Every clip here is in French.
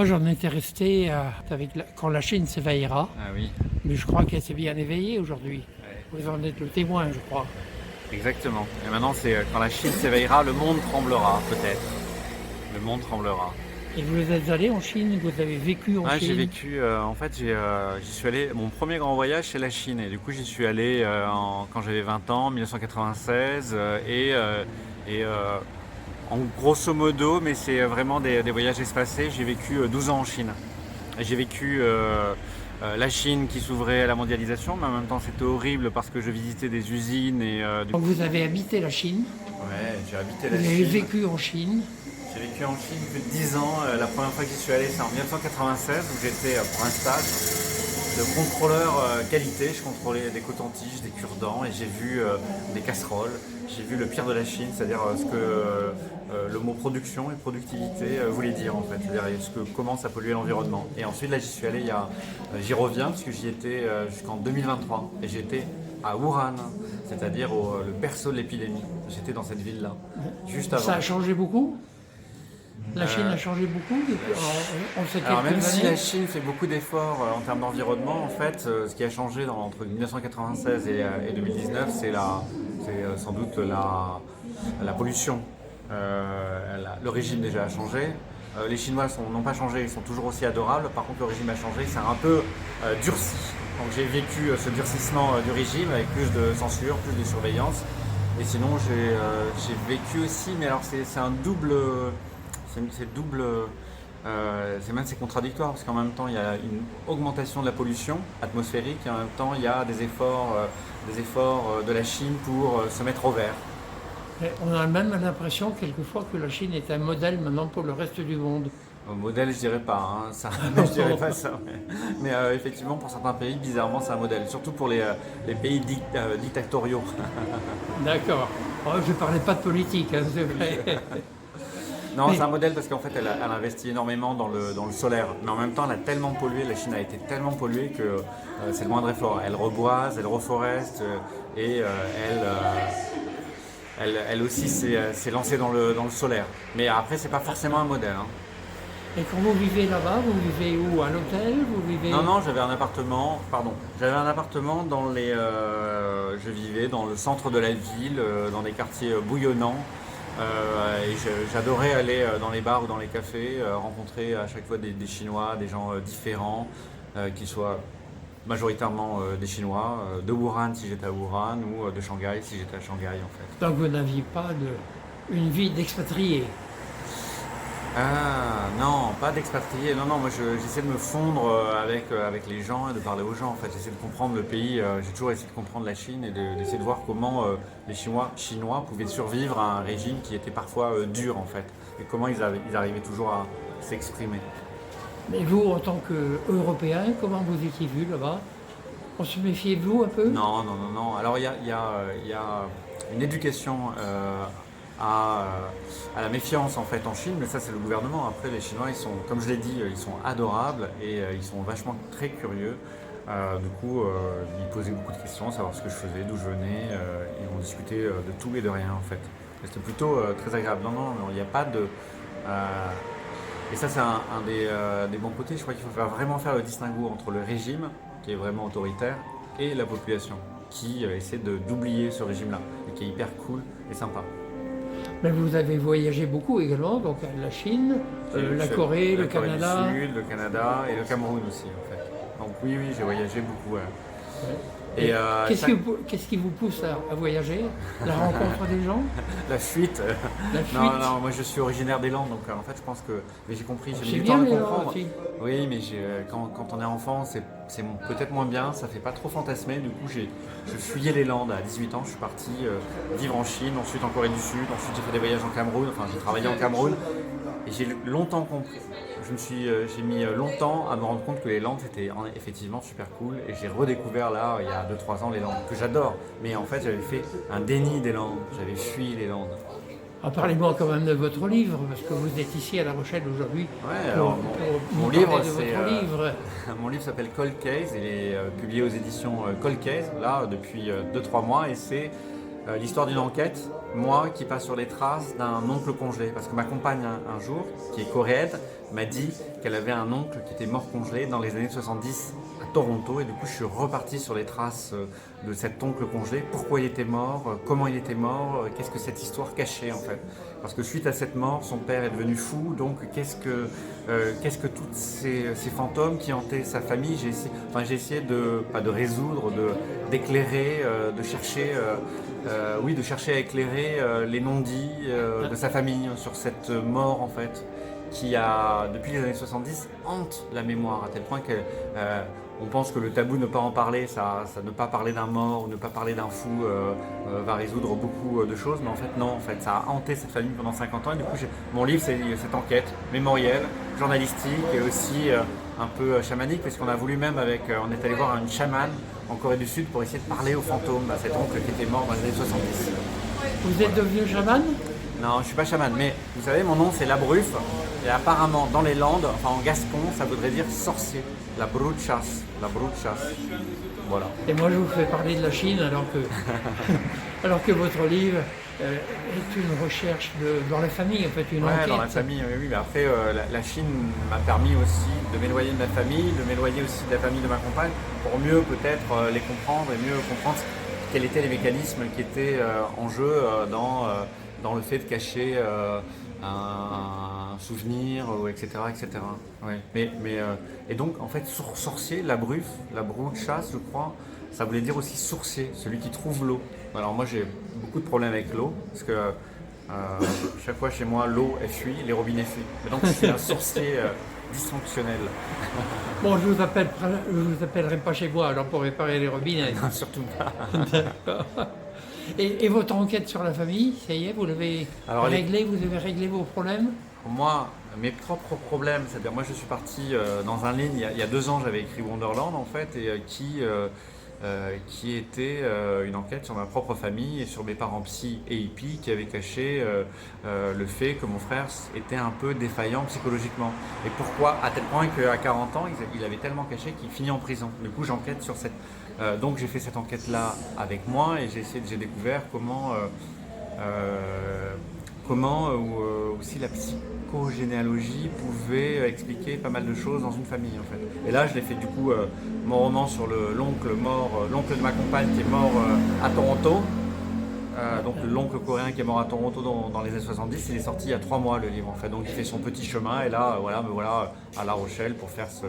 Moi, j'en étais resté quand la Chine s'éveillera, Ah oui, mais je crois qu'elle s'est bien éveillée aujourd'hui. ouais, Vous en êtes le témoin, je crois. exactement. Et maintenant, c'est quand la Chine s'éveillera, le monde tremblera, peut-être. Le monde tremblera. Et vous êtes allé en Chine, vous avez vécu en Ouais, j'ai Chine. vécu, en fait, j'y suis allé, mon premier grand voyage, c'est la Chine. Et du coup, j'y suis allé quand j'avais 20 ans, 1996. En grosso modo, mais c'est vraiment des voyages espacés, j'ai vécu 12 ans en Chine. Et j'ai vécu la Chine qui s'ouvrait à la mondialisation, mais en même temps, c'était horrible parce que je visitais des usines Donc vous avez habité la Chine, Ouais, j'ai habité vous la avez Chine. vécu en Chine. J'ai vécu en Chine plus de 10 ans. La première fois que j'y suis allé, c'est en 1996 où j'étais pour un stage de contrôleur qualité. Je contrôlais des cotons-tiges, des cure-dents et j'ai vu des casseroles. J'ai vu le pire de la Chine, c'est-à-dire ce que le mot production et productivité voulait dire en fait, c'est-à-dire comment ça polluait l'environnement. Et ensuite là j'y suis allé, j'y reviens parce que j'y étais jusqu'en 2023 et j'étais à Wuhan, c'est-à-dire le berceau de l'épidémie. J'étais dans cette ville-là, juste avant. Ça a changé beaucoup. La Chine a changé beaucoup en ces Alors même quelques si la années. Chine fait beaucoup d'efforts en termes d'environnement, en fait, ce qui a changé entre 1996 et 2019, c'est sans doute la pollution. Le régime déjà a changé. Les Chinois n'ont pas changé, ils sont toujours aussi adorables. Par contre, le régime a changé, c'est un peu durci. Donc j'ai vécu ce durcissement du régime avec plus de censure, plus de surveillance. Et sinon, j'ai vécu aussi, mais alors c'est un double. C'est double. C'est contradictoire parce qu'en même temps il y a une augmentation de la pollution atmosphérique et en même temps il y a des efforts de la Chine pour se mettre au vert. Et on a même l'impression quelquefois que la Chine est un modèle maintenant pour le reste du monde. Au modèle, je dirais pas, hein, ça, je dirais pas ça. Mais effectivement, pour certains pays, bizarrement, c'est un modèle, surtout pour les pays dictatoriaux. D'accord. Oh, je ne parlais pas de politique, hein, c'est vrai. Non, Mais- c'est un modèle parce qu'en fait, elle investit énormément dans le solaire. Mais en même temps, elle a tellement pollué, la Chine a été tellement polluée que c'est le moindre effort. Elle reboise, elle reforeste et elle aussi s'est lancée dans le solaire. Mais après, c'est pas forcément un modèle, hein. Et quand vous vivez là-bas, vous vivez où? À l'hôtel? Vous vivez... Non, non, j'avais un appartement je vivais dans le centre de la ville, dans des quartiers bouillonnants. Et j'adorais aller dans les bars ou dans les cafés, rencontrer à chaque fois des Chinois, des gens différents, qui soient majoritairement des Chinois, de Wuhan si j'étais à Wuhan ou de Shanghai si j'étais à Shanghai en fait. Donc vous n'aviez pas une vie d'expatrié. Ah non, pas d'expatrié. Non, non, moi j'essaie de me fondre avec les gens et de parler aux gens. En fait, j'essaie de comprendre le pays. J'ai toujours essayé de comprendre la Chine et d'essayer de voir comment les Chinois pouvaient survivre à un régime qui était parfois dur en fait. Et comment ils arrivaient toujours à s'exprimer. Mais vous, en tant qu'Européen, comment vous étiez vu là-bas? On se méfiait de vous un peu? Non, non, non, non. Alors il y a une éducation à la méfiance en fait en Chine, mais ça c'est le gouvernement. Après les Chinois, ils sont, comme je l'ai dit, ils sont adorables et ils sont vachement très curieux. Du coup, ils posaient beaucoup de questions, savoir ce que je faisais, d'où je venais. Ils ont discuté de tout et de rien en fait. Et c'était plutôt très agréable. Non, non, non, il n'y a pas de. Et ça, c'est un des bons côtés. Je crois qu'il faut vraiment faire le distinguo entre le régime, qui est vraiment autoritaire, et la population, qui essaie d'oublier ce régime-là, et qui est hyper cool et sympa. Mais vous avez voyagé beaucoup également, donc la Chine, la Corée, le Corée Canada. du Sud, le Canada et le Cameroun aussi, en fait. Donc oui, oui, j'ai voyagé beaucoup. Ouais. Et qu'est-ce ça- qui vous pousse à voyager? La rencontre des gens? La fuite. La fuite? Non, non, moi je suis originaire des Landes, donc en fait je pense que. Mais j'ai compris, j'ai C'est mis du temps bien à le les Landes comprendre. aussi. Oui, mais quand on est enfant, c'est peut-être moins bien, ça fait pas trop fantasmer. Du coup, je fuyais les Landes à 18 ans, je suis parti vivre en Chine, ensuite en Corée du Sud, ensuite j'ai fait des voyages en Cameroun, enfin j'ai travaillé en Cameroun. Et j'ai longtemps compris. J'ai mis longtemps à me rendre compte que les Landes c'était effectivement super cool. Et j'ai redécouvert là, il y a 2-3 ans, les Landes, que j'adore. Mais en fait, j'avais fait un déni des Landes. J'avais fui les Landes. Ah, parlez-moi quand même de votre livre, parce que vous êtes ici à La Rochelle aujourd'hui Ouais, pour, alors pour mon nous livre, parler de c'est. votre livre. Mon livre s'appelle Cold Case. Il est publié aux éditions Cold Case, là, depuis 2-3 mois. Et c'est l'histoire d'une enquête, moi qui passe sur les traces d'un oncle congelé. Parce que ma compagne, un jour, qui est coréenne, m'a dit qu'elle avait un oncle qui était mort congelé dans les années 70 à Toronto, et du coup je suis reparti sur les traces de cet oncle congelé, pourquoi il était mort, comment il était mort, qu'est-ce que cette histoire cachait en fait. Parce que suite à cette mort, son père est devenu fou, donc qu'est-ce que tous ces fantômes qui hantaient sa famille, j'ai essayé pas de résoudre, d'éclairer, de chercher à éclairer les non-dits de sa famille sur cette mort en fait, qui a, depuis les années 70, hante la mémoire à tel point qu'on pense que le tabou ne pas en parler, ça ne pas parler d'un mort ou ne pas parler d'un fou va résoudre beaucoup de choses, mais en fait non, en fait, ça a hanté cette famille pendant 50 ans, et du coup mon livre c'est cette enquête mémorielle, journalistique et aussi un peu chamanique, puisqu'on a voulu même on est allé voir une chamane en Corée du Sud pour essayer de parler aux fantômes, à cet oncle qui était mort dans les années 70. Vous êtes devenu chaman? Non, je ne suis pas chaman, mais vous savez, mon nom c'est Labruf, et apparemment dans les Landes, enfin en gascon, ça voudrait dire sorcier. La bruchas, voilà. Et moi je vous fais parler de la Chine alors que votre livre est une recherche dans la famille, en fait, une enquête. Dans la famille, oui, mais après la Chine m'a permis aussi de m'éloigner de ma famille, de m'éloigner aussi de la famille de ma compagne, pour mieux peut-être les comprendre et mieux comprendre quels étaient les mécanismes qui étaient en jeu dans le fait de cacher un souvenir, etc. Ouais. Et donc, en fait, sorcier, la bruchas, je crois, ça voulait dire aussi sourcier, celui qui trouve l'eau. Alors moi, j'ai beaucoup de problèmes avec l'eau, parce que chaque fois chez moi, l'eau, elle fuit, les robinets fuient. Et donc, je suis un sourcier dysfonctionnel. Bon, je vous appellerai pas chez moi alors pour réparer les robinets. Non, surtout pas. D'accord. Et votre enquête sur la famille, ça y est, vous l'avez réglé, vous avez réglé vos problèmes? Moi, mes propres problèmes, c'est-à-dire moi je suis parti dans un livre, il y a 2 ans j'avais écrit Wonderland en fait, et qui était une enquête sur ma propre famille et sur mes parents psy et hippies qui avaient caché le fait que mon frère était un peu défaillant psychologiquement. Et pourquoi? À tel point qu'à 40 ans, il avait tellement caché qu'il finit en prison. Du coup, j'enquête sur cette... donc j'ai fait cette enquête-là avec moi, et j'ai découvert comment aussi la psychogénéalogie pouvait expliquer pas mal de choses dans une famille en fait. Et là je l'ai fait du coup, mon roman sur l'oncle de ma compagne qui est mort à Toronto, donc l'oncle coréen qui est mort à Toronto dans les années 70, il est sorti il y a 3 mois le livre en fait, donc il fait son petit chemin, et là me voilà à La Rochelle pour faire ce...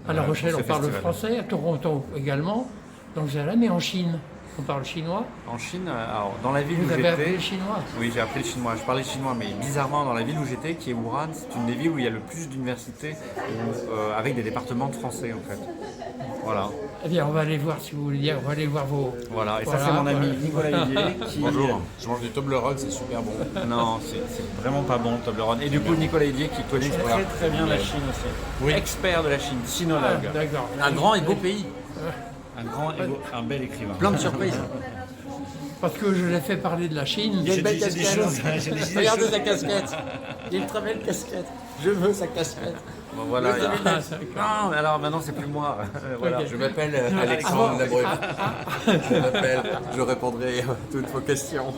À La Rochelle on parle festival. français, à Toronto également, donc j'ai là, mais en Chine. On parle chinois? En Chine, alors dans la ville où Vous avez appris j'étais... le chinois? Oui, j'ai appris le chinois. Je parlais chinois, mais bizarrement, dans la ville où j'étais, qui est Wuhan, c'est une des villes où il y a le plus d'universités avec des départements de français, en fait. Voilà. Eh bien, on va aller voir, si vous voulez dire, on va aller voir vos... Voilà, et ça Voilà, c'est mon ami voilà. Nicolas Hédier qui... Bonjour, je mange du Toblerone, c'est super bon. Non, c'est vraiment pas bon le Toblerone. Et du coup, Nicolas Hédier qui connaît très très bien la Chine aussi. Oui. Expert de la Chine, Ah, sinologue. d'accord. Un grand et beau pays. Un bel écrivain. Plein de surprises. Parce que je l'ai fait parler de la Chine. Il y a une belle J'ai des casquette. choses- j'ai des Regardez choses- sa casquette. Il y a une très belle casquette. Je veux sa casquette. Bon, voilà. Ah, d'accord. Non, mais alors maintenant c'est plus moi. Voilà. Ok. Je m'appelle Non, Alexandre avant- Labrune. Je m'appelle, je répondrai à toutes vos questions.